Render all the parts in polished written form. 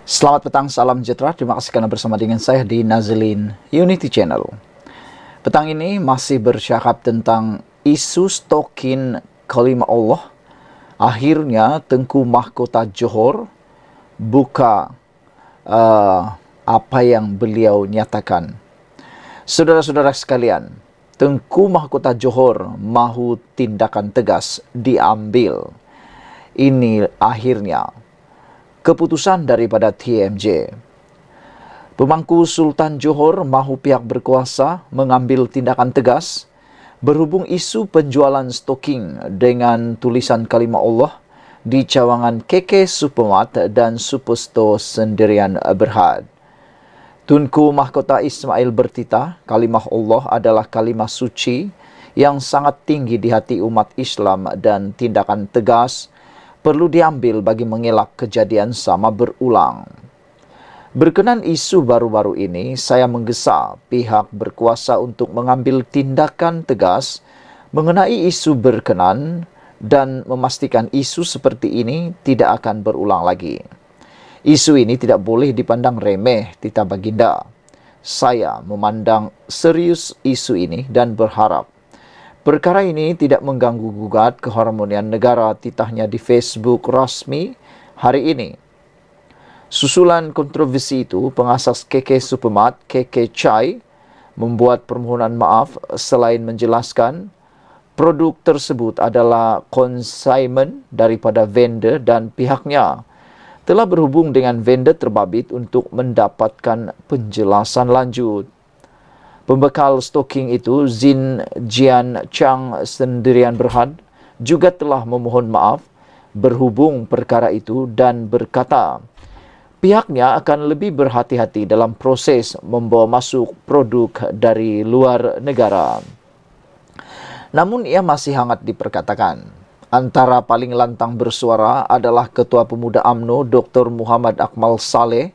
Selamat petang, salam sejahtera. Terima kasih karena bersama dengan saya di Nazlin Unity Channel. Petang ini masih bercakap tentang isu stalking kalimah Allah. Akhirnya Tengku Mahkota Johor buka apa yang beliau nyatakan. Saudara-saudara sekalian, Tengku Mahkota Johor mahu tindakan tegas diambil. Ini akhirnya keputusan daripada TMJ. Pemangku Sultan Johor mahu pihak berkuasa mengambil tindakan tegas berhubung isu penjualan stalking dengan tulisan kalimah Allah di cawangan KK Supermart dan Superstore Sendirian Berhad. Tunku Mahkota Ismail bertitah, kalimah Allah adalah kalimah suci yang sangat tinggi di hati umat Islam dan tindakan tegas perlu diambil bagi mengelak kejadian sama berulang. Berkenan isu baru-baru ini, saya menggesa pihak berkuasa untuk mengambil tindakan tegas mengenai isu berkenan dan memastikan isu seperti ini tidak akan berulang lagi. Isu ini tidak boleh dipandang remeh, Tita Baginda. Saya memandang serius isu ini dan berharap perkara ini tidak mengganggu-gugat keharmonian negara, titahnya di Facebook rasmi hari ini. Susulan kontroversi itu, pengasas KK Supermart, KK Chai, membuat permohonan maaf selain menjelaskan produk tersebut adalah consignment daripada vendor dan pihaknya telah berhubung dengan vendor terbabit untuk mendapatkan penjelasan lanjut. Pembekal stalking itu, Zin Jian Chang Sendirian Berhad, juga telah memohon maaf berhubung perkara itu dan berkata pihaknya akan lebih berhati-hati dalam proses membawa masuk produk dari luar negara. Namun ia masih hangat diperkatakan. Antara paling lantang bersuara adalah Ketua Pemuda UMNO Dr. Muhammad Akmal Saleh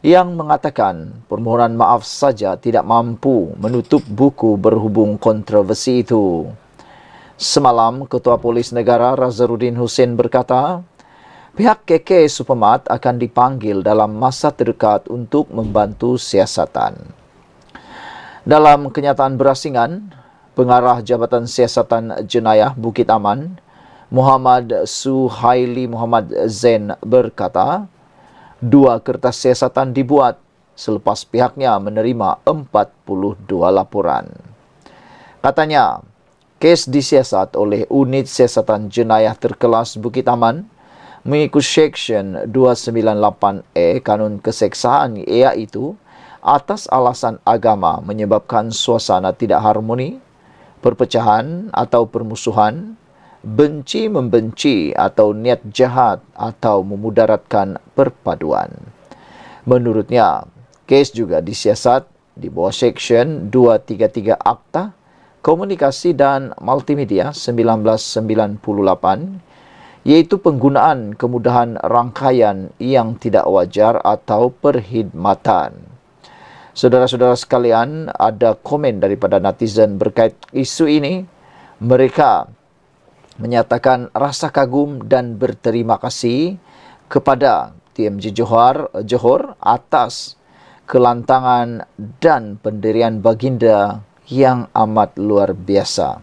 yang mengatakan permohonan maaf saja tidak mampu menutup buku berhubung kontroversi itu. Semalam, Ketua Polis Negara Razarudin Hussein berkata, pihak KK Supermart akan dipanggil dalam masa terdekat untuk membantu siasatan. Dalam kenyataan berasingan, Pengarah Jabatan Siasatan Jenayah Bukit Aman, Muhammad Suhaili Muhammad Zain berkata, 2 kertas siasatan dibuat selepas pihaknya menerima 42 laporan. Katanya, kes disiasat oleh Unit Siasatan Jenayah Terkelas Bukit Aman mengikut Seksyen 298E Kanun Keseksaan iaitu atas alasan agama menyebabkan suasana tidak harmoni, perpecahan atau permusuhan, benci membenci atau niat jahat atau memudaratkan perpaduan. Menurutnya, kes juga disiasat di bawah Seksyen 233 Akta Komunikasi dan Multimedia 1998 yaitu penggunaan kemudahan rangkaian yang tidak wajar atau perkhidmatan. Saudara-saudara sekalian, ada komen daripada netizen berkait isu ini. Mereka menyatakan rasa kagum dan berterima kasih kepada TMJ Johor atas kelantangan dan pendirian Baginda yang amat luar biasa.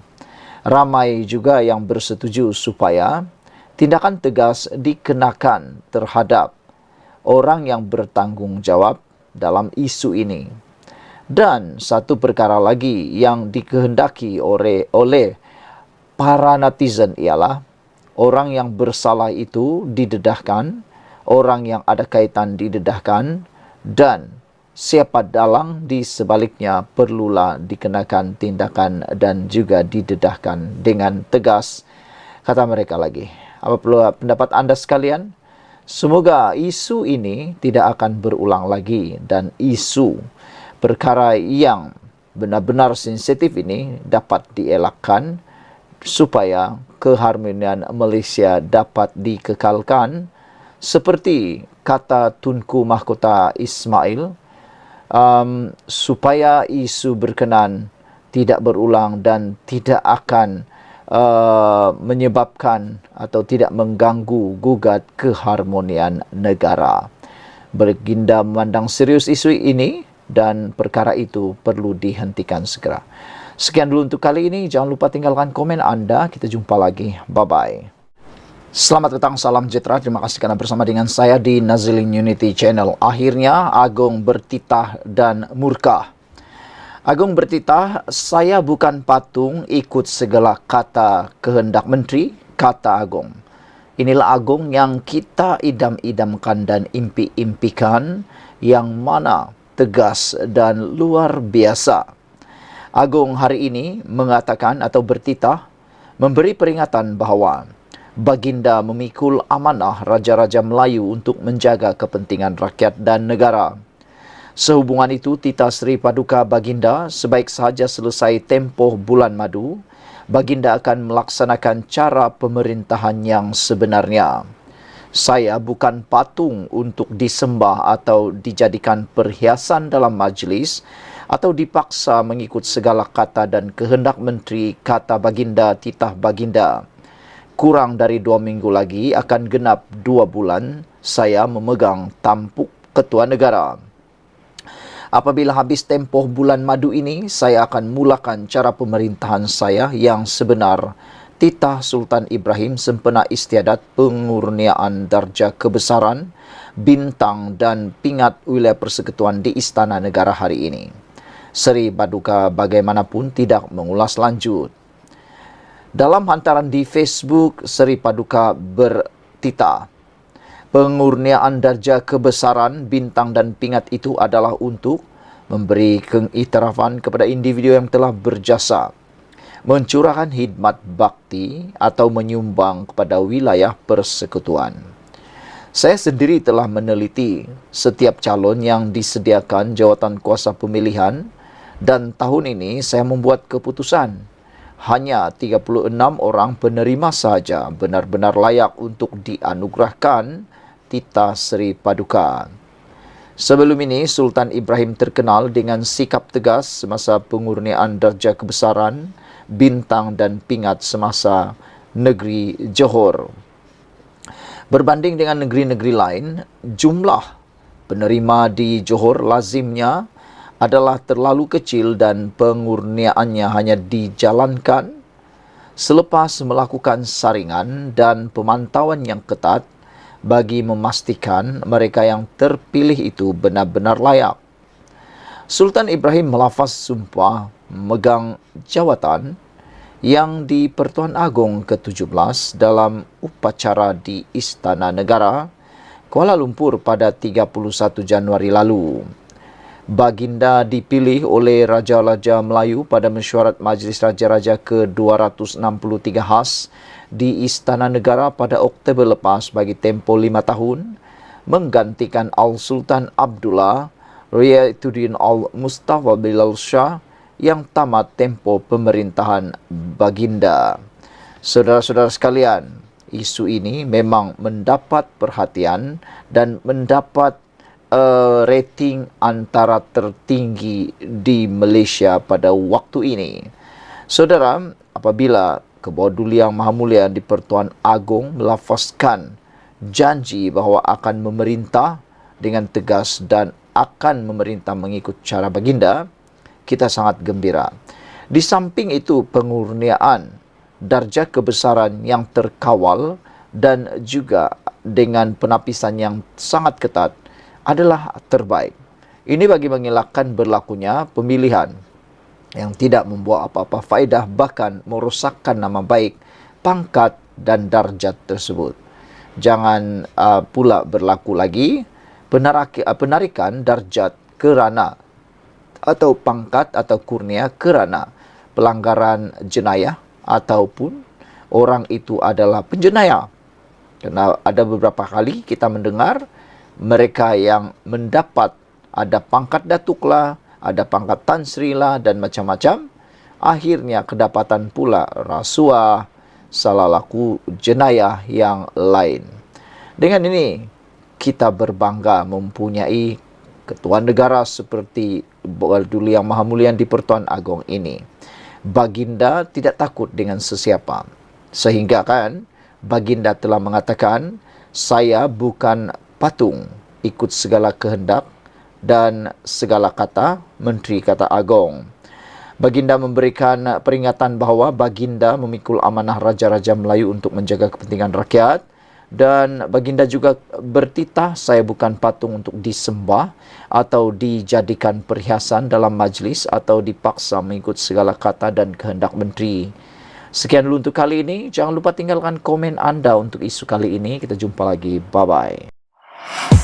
Ramai juga yang bersetuju supaya tindakan tegas dikenakan terhadap orang yang bertanggung jawab dalam isu ini. Dan satu perkara lagi yang dikehendaki oleh para netizen ialah orang yang bersalah itu didedahkan, orang yang ada kaitan didedahkan, dan siapa dalang di sebaliknya perlulah dikenakan tindakan dan juga didedahkan dengan tegas, kata mereka lagi. Apa pendapat anda sekalian? Semoga isu ini tidak akan berulang lagi dan isu perkara yang benar-benar sensitif ini dapat dielakkan supaya keharmonian Malaysia dapat dikekalkan seperti kata Tunku Mahkota Ismail, supaya isu berkenan tidak berulang dan tidak akan menyebabkan atau tidak mengganggu gugat keharmonian negara. Baginda memandang serius isu ini dan perkara itu perlu dihentikan segera. Sekian dulu untuk kali ini. Jangan lupa tinggalkan komen Anda. Kita jumpa lagi. Bye-bye. Selamat datang, salam sejahtera. Terima kasih karena bersama dengan saya di Nazilin Unity Channel. Akhirnya Agung bertitah dan murka. Agung bertitah, saya bukan patung ikut segala kata kehendak menteri, kata Agung. Inilah Agung yang kita idam-idamkan dan impi-impikan, yang mana tegas dan luar biasa. Agung hari ini mengatakan atau bertitah, memberi peringatan bahawa Baginda memikul amanah Raja-Raja Melayu untuk menjaga kepentingan rakyat dan negara. Sehubungan itu, titah Sri Paduka Baginda, sebaik sahaja selesai tempoh bulan madu, Baginda akan melaksanakan cara pemerintahan yang sebenarnya. Saya bukan patung untuk disembah atau dijadikan perhiasan dalam majlis atau dipaksa mengikut segala kata dan kehendak menteri, kata Baginda, titah Baginda. Kurang dari 2 minggu lagi akan genap 2 bulan saya memegang tampuk ketua negara. Apabila habis tempoh bulan madu ini, saya akan mulakan cara pemerintahan saya yang sebenar. Titah Sultan Ibrahim sempena istiadat pengurniaan darjah kebesaran, bintang dan pingat wilayah persekutuan di Istana Negara hari ini. Sri Paduka bagaimanapun tidak mengulas lanjut. Dalam hantaran di Facebook, Sri Paduka bertitah, pengurniaan darjah kebesaran, bintang dan pingat itu adalah untuk memberi keiktirafan kepada individu yang telah berjasa, mencurahkan khidmat bakti atau menyumbang kepada wilayah persekutuan. Saya sendiri telah meneliti setiap calon yang disediakan jawatan kuasa pemilihan dan tahun ini saya membuat keputusan. Hanya 36 orang penerima sahaja benar-benar layak untuk dianugerahkan titah Sri Paduka. Sebelum ini, Sultan Ibrahim terkenal dengan sikap tegas semasa pengurniaan darjah kebesaran, bintang dan pingat semasa negeri Johor. Berbanding dengan negeri-negeri lain, jumlah penerima di Johor lazimnya adalah terlalu kecil dan pengurniaannya hanya dijalankan selepas melakukan saringan dan pemantauan yang ketat bagi memastikan mereka yang terpilih itu benar-benar layak. Sultan Ibrahim melafaz sumpah memegang jawatan yang di Pertuan Agong ke-17 dalam upacara di Istana Negara, Kuala Lumpur pada 31 Januari lalu. Baginda dipilih oleh Raja-Raja Melayu pada mesyuarat Majlis Raja-Raja ke-263 khas di Istana Negara pada Oktober lepas bagi tempoh 5 tahun, menggantikan Al-Sultan Abdullah Riyaituddin Al-Mustafa Bilal Shah yang tamat tempoh pemerintahan Baginda. Saudara-saudara sekalian, isu ini memang mendapat perhatian dan mendapat rating antara tertinggi di Malaysia pada waktu ini. Saudara, apabila Kebawah Duli Yang Maha Mulia di Pertuan Agong melafazkan janji bahawa akan memerintah dengan tegas dan akan memerintah mengikut cara Baginda, kita sangat gembira. Di samping itu, pengurniaan darjah kebesaran yang terkawal dan juga dengan penapisan yang sangat ketat adalah terbaik. Ini bagi mengelakkan berlakunya pemilihan yang tidak membawa apa-apa faedah, bahkan merosakkan nama baik, pangkat dan darjat tersebut. Jangan pula berlaku lagi penarikan darjat kerana atau pangkat atau kurnia kerana pelanggaran jenayah ataupun orang itu adalah penjenayah. Kerana ada beberapa kali kita mendengar mereka yang mendapat ada pangkat datuk lah, ada pangkat Tan Sri lah dan macam-macam, akhirnya kedapatan pula rasuah, salah laku jenayah yang lain. Dengan ini, kita berbangga mempunyai ketua negara seperti Kebawah Duli Yang Maha Mulia di Pertuan Agong ini. Baginda tidak takut dengan sesiapa. Sehingga kan, Baginda telah mengatakan, saya bukan patung ikut segala kehendak dan segala kata Menteri Kata Agong. Baginda memberikan peringatan bahawa Baginda memikul amanah Raja-Raja Melayu untuk menjaga kepentingan rakyat, dan Baginda juga bertitah, saya bukan patung untuk disembah atau dijadikan perhiasan dalam majlis atau dipaksa mengikut segala kata dan kehendak menteri. Sekian dulu untuk kali ini. Jangan lupa tinggalkan komen anda untuk isu kali ini. Kita jumpa lagi. Bye-bye.